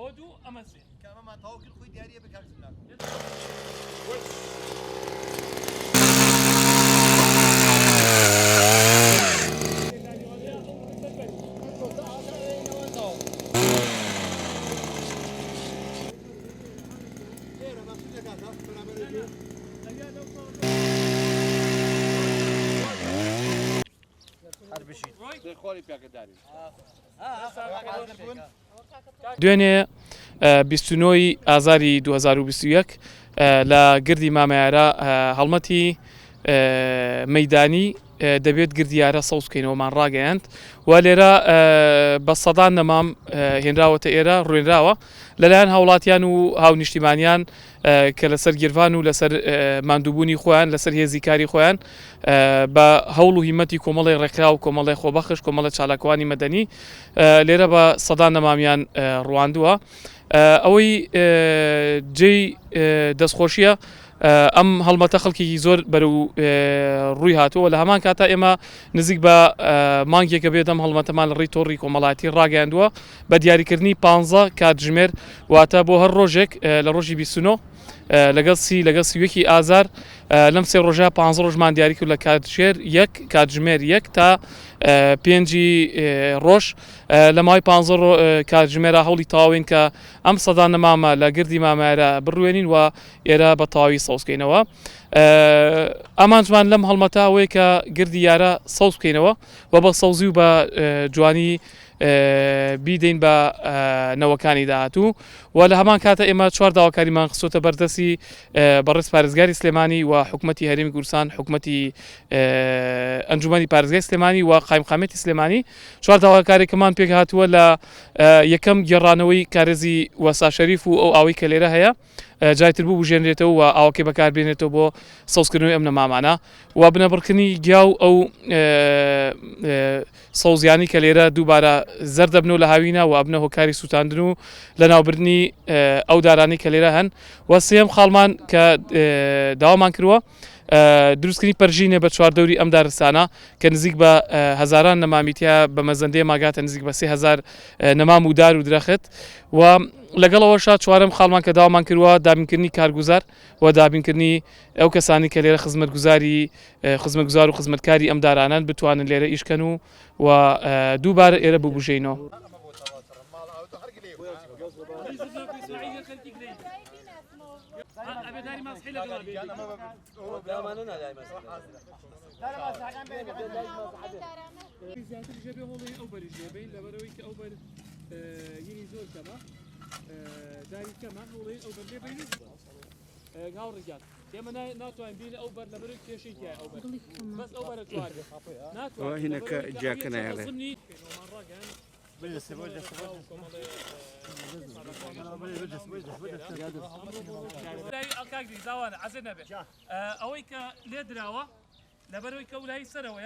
ئەوە دوو ئەمە سێ کامەمان تەواو کرد خۆی دیارە بکارچنا دوێنێ 29 ئازاری 2021 لە گردی مامەیارە هەڵمەتی مەیدانی دەبێت گردیارە سەوزکەینەوەمان ڕاگەیاند و لێرە بە سەدان نەمام هێنراوەتە ئێرە ڕوێنراوە لەلایەن هاوڵاتیان و هاونیشتیمانیان کە لەسەر گیرفان و لەسەر ماندووبوونی خۆیان لەسەر هێزیکاری خۆیان بە هەوڵ و هیمەتی کۆمەڵی ڕێکرا و کۆمەڵی خۆبەخش کۆمەڵە چالاکوانی مەدەنی لێرە بە سەدان نەمامیان ڕواندووە ئەوەی جێی دەستخۆشیە ئەم هەڵمەتە خەڵکێکی زۆر بەرەو ڕووی هاتووە لە هەمان کاتا ئێمە نزیک بە مانگێکە بێت ئەم هەڵمەتەمان لە ڕێی تۆڕی کۆمەڵاتی ڕاگەیاندووە بە دیاریکردنی 15 کاتژمێر واتە بۆ هەر ڕۆژێک لە ڕۆژی 29 لەگەڵ سیوەکی ئازار لەم سێ ڕۆژە 15 ڕۆژمان دیاری کرد لە کاتژمێر 1 تا 5 ڕۆژ لە ماوەی 15 کاتژمێرە هەوڵی تەواوین کە ئەم سەدان نەمامە لە گردی مامەیارە بڕوێنین و ئێرە بە تەواوی سەوزکەینەوە ئامانجمان لەم هەڵمەتە ئەوەیە کە گردی یارە سەوز بکەینەوە و بە سەوزی و بە جوانی بیدەین بە نەوەکانی داهاتوو و لە هەمان کاتە ئێمە چوار داواکاریمان خستۆتە بەردەستی بەڕێز پارێزگاری سلێمانی و حکوومەتی هەرێمی کوردستان حکوومەتی ئەنجومەنی پارێزگای سلێمانی و قایمقامەتی سلێمانی چوار داواکاریەکەمان پێک هاتووە لە یەکەم گێڕانەوەی کارێزی وەسا شەریف و ئەو ئاوی کە لێرە هەیە جایتر بوو بژێنرێتەوە و ئاوەکەی بەکاربێنێتەوە بۆ سەوزکردنەوەی ئەم نەمامانە و بنەبڕکردنی گیا و ئەو سەوزیانی کە لێرە دووبارە زەردەبنەوە لە هاوینە و ئەبنە هۆکاری سووتاندن و لە ناوبردننی ئەو دارانی کە لێرە هەن و سێم خاڵمان کە داوامان کردووە دروستکردنی پەرژینێ بە چواردەوری ئەم دارستانە کە نزیک بە هەزاران نەمامیتیا بە مەزەندەیە ماگاتە نزیک بە 3000 نەمام و دار و درەخت و لەگەڵەوەشا چوارم خاڵمان کە داوامان کردووە دابینکردنی کارگوزار و دابینکردنی ئەو کەسانی کە لێرە خزمەتگوزار و خزمەتکاری ئەم دارانان بتوانن لێرە ئیشکەن و دووبارە ئێرە ببوژێنەوە. داری کەمە هەوڵێن ئەو بەر لێ گاوڕێکیان ئێمە ناتوانین بین ئەو بەر لە بەرەوەی کێشەی تایە ئەو بەر بەس ئەو بەرە توانێت ناتوانین هینەکە جاکە نایڵێ ئەوەی کە لێ دراوە لە بەرەوەی کە ولای سەرەوە